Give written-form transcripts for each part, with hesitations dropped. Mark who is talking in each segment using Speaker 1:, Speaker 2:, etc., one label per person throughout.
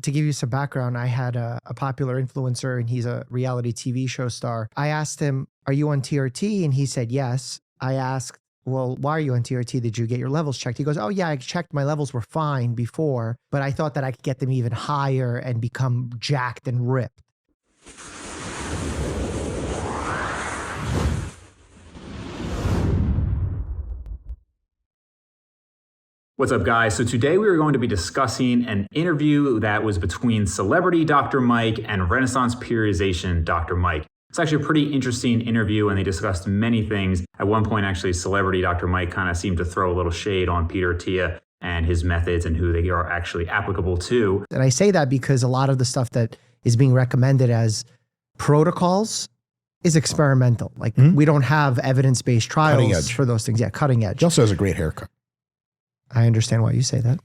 Speaker 1: to give you some background, I had a popular influencer and he's a reality TV show star. I asked him, are you on TRT? And he said, yes. I asked, well, why are you on TRT? Did you get your levels checked? He goes, oh yeah, I checked. My levels were fine before, but I thought that I could get them even higher and become jacked and ripped.
Speaker 2: What's up, guys? So today we are going to be discussing an interview that was between celebrity Dr. Mike and Renaissance periodization Dr. Mike. It's actually a pretty interesting interview and they discussed many things. At one point, actually, celebrity Dr. Mike kind of seemed to throw a little shade on Peter Attia and his methods and who they are actually applicable to.
Speaker 1: And I say that because a lot of the stuff that is being recommended as protocols is experimental. Like we don't have evidence-based trials for those things. Yeah, cutting edge.
Speaker 3: He also has a great haircut.
Speaker 1: I understand why you say that.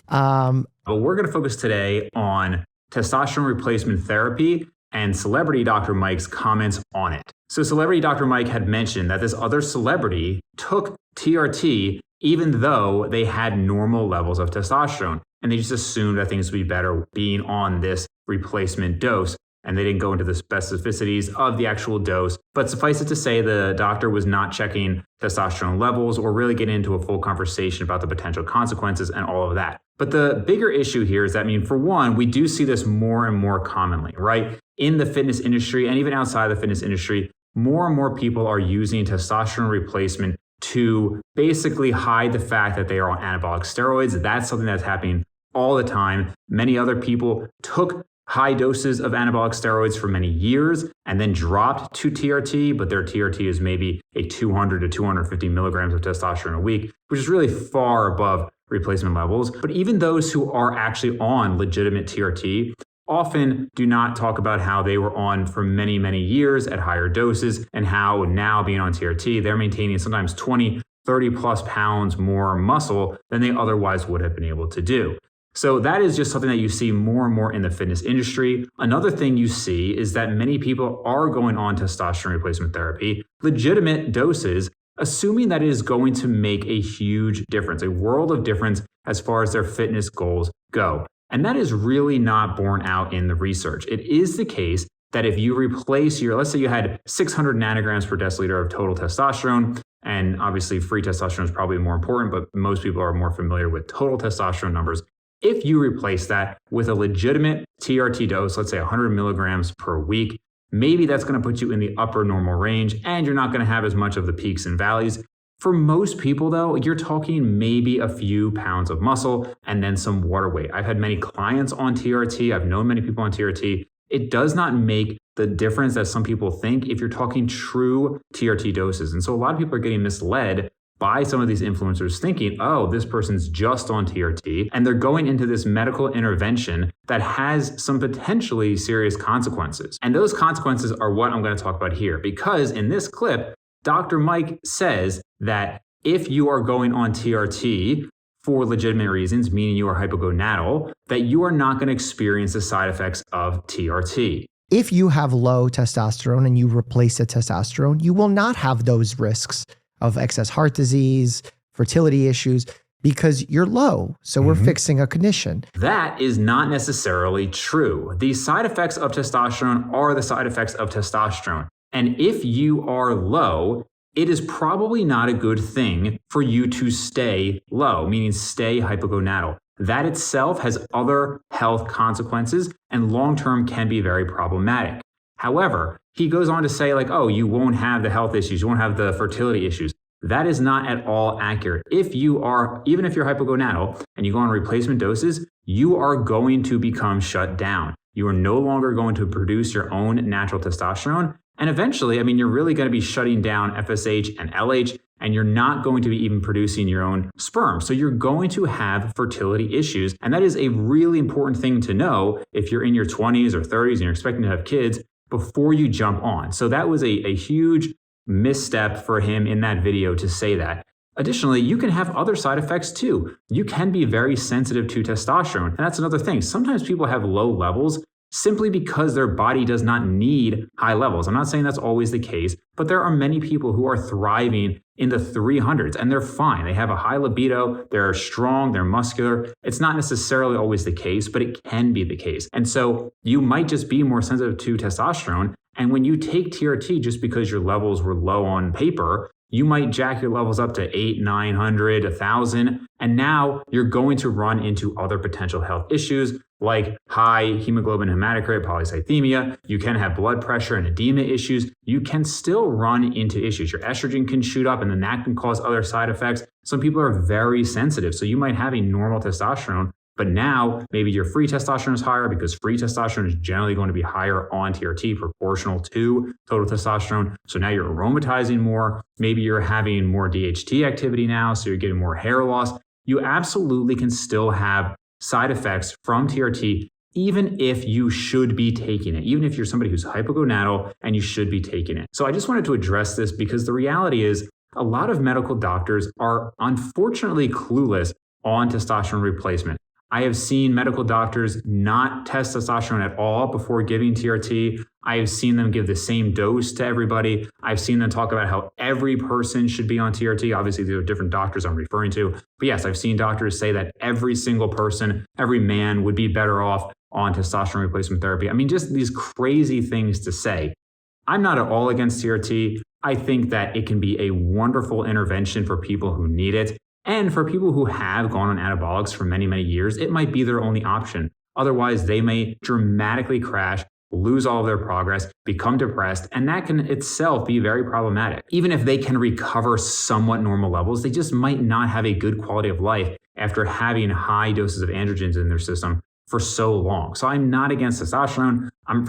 Speaker 2: But we're going to focus today on testosterone replacement therapy and celebrity Dr. Mike's comments on it. So celebrity Dr. Mike had mentioned that this other celebrity took TRT even though they had normal levels of testosterone. And they just assumed that things would be better being on this replacement dose. And they didn't go into the specificities of the actual dose. But suffice it to say, the doctor was not checking testosterone levels or really getting into a full conversation about the potential consequences and all of that. But the bigger issue here is that, for one, we do see this more and more commonly, right? In the fitness industry and even outside the fitness industry, more and more people are using testosterone replacement to basically hide the fact that they are on anabolic steroids. That's something that's happening all the time. Many other people took high doses of anabolic steroids for many years and then dropped to TRT, but their TRT is maybe a 200 to 250 milligrams of testosterone a week, which is really far above replacement levels. But even those who are actually on legitimate TRT often do not talk about how they were on for many, many years at higher doses and how now being on TRT, they're maintaining sometimes 20, 30 plus pounds more muscle than they otherwise would have been able to do. So that is just something that you see more and more in the fitness industry. Another thing you see is that many people are going on testosterone replacement therapy, legitimate doses, assuming that it is going to make a huge difference, a world of difference as far as their fitness goals go. And that is really not borne out in the research. It is the case that if you replace let's say you had 600 nanograms per deciliter of total testosterone, and obviously free testosterone is probably more important, but most people are more familiar with total testosterone numbers. If you replace that with a legitimate TRT dose, let's say 100 milligrams per week, maybe that's going to put you in the upper normal range and you're not going to have as much of the peaks and valleys. For most people though, you're talking maybe a few pounds of muscle and then some water weight. I've had many clients on TRT. I've known many people on TRT. It does not make the difference that some people think if you're talking true TRT doses. And so a lot of people are getting misled by some of these influencers thinking, oh, this person's just on TRT, and they're going into this medical intervention that has some potentially serious consequences. And those consequences are what I'm going to talk about here, because in this clip, Dr. Mike says that if you are going on TRT for legitimate reasons, meaning you are hypogonadal, that you are not going to experience the side effects of TRT.
Speaker 1: If you have low testosterone and you replace the testosterone, you will not have those risks of excess heart disease, fertility issues, because you're low. So we're fixing a condition.
Speaker 2: That is not necessarily true. The side effects of testosterone are the side effects of testosterone. And if you are low, it is probably not a good thing for you to stay low, meaning stay hypogonadal. That itself has other health consequences and long-term can be very problematic. However, he goes on to say oh, you won't have the health issues, you won't have the fertility issues. That is not at all accurate. Even if you're hypogonadal and you go on replacement doses, you are going to become shut down. You are no longer going to produce your own natural testosterone. And eventually, you're really going to be shutting down FSH and LH, and you're not going to be even producing your own sperm. So you're going to have fertility issues. And that is a really important thing to know if you're in your 20s or 30s and you're expecting to have kids before you jump on. So that was a huge misstep for him in that video to say that. Additionally, you can have other side effects too. You can be very sensitive to testosterone. And that's another thing. Sometimes people have low levels simply because their body does not need high levels. I'm not saying that's always the case, but there are many people who are thriving in the 300s and they're fine. They have a high libido, they're strong, they're muscular. It's not necessarily always the case, but it can be the case. And so you might just be more sensitive to testosterone. And when you take TRT, just because your levels were low on paper, you might jack your levels up to 800, 900, 1,000. And now you're going to run into other potential health issues like high hemoglobin hematocrit, polycythemia. You can have blood pressure and edema issues. You can still run into issues. Your estrogen can shoot up and then that can cause other side effects. Some people are very sensitive. So you might have a normal testosterone, but now maybe your free testosterone is higher because free testosterone is generally going to be higher on TRT proportional to total testosterone. So now you're aromatizing more. Maybe you're having more DHT activity now, so you're getting more hair loss. You absolutely can still have side effects from TRT, even if you should be taking it, even if you're somebody who's hypogonadal and you should be taking it. So I just wanted to address this because the reality is a lot of medical doctors are unfortunately clueless on testosterone replacement. I have seen medical doctors not test testosterone at all before giving TRT. I have seen them give the same dose to everybody. I've seen them talk about how every person should be on TRT. Obviously, there are different doctors I'm referring to. But yes, I've seen doctors say that every single person, every man would be better off on testosterone replacement therapy. I mean, just these crazy things to say. I'm not at all against TRT. I think that it can be a wonderful intervention for people who need it. And for people who have gone on anabolics for many, many years, it might be their only option. Otherwise, they may dramatically crash, lose all of their progress, become depressed, and that can itself be very problematic. Even if they can recover somewhat normal levels, they just might not have a good quality of life after having high doses of androgens in their system for so long. So I'm not against testosterone. I'm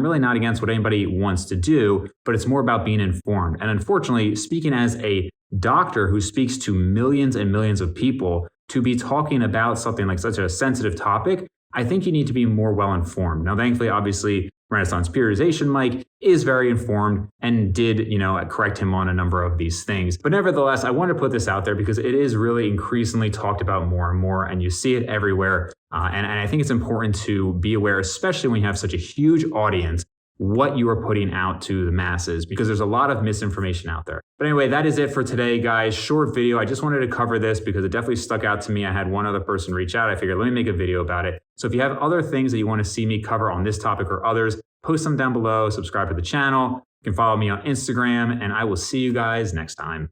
Speaker 2: really not against what anybody wants to do, but it's more about being informed. And unfortunately, speaking as a doctor who speaks to millions and millions of people, to be talking about something like such a sensitive topic, I think you need to be more well informed. Now, thankfully, obviously, Renaissance periodization Mike is very informed and did, correct him on a number of these things. But nevertheless, I want to put this out there because it is really increasingly talked about more and more, and you see it everywhere. And I think it's important to be aware, especially when you have such a huge audience, what you are putting out to the masses, because there's a lot of misinformation out there. But anyway, that is it for today, guys. Short video. I just wanted to cover this because it definitely stuck out to me. I had one other person reach out. I figured, let me make a video about it. So if you have other things that you want to see me cover on this topic or others, post them down below, subscribe to the channel. You can follow me on Instagram, and I will see you guys next time.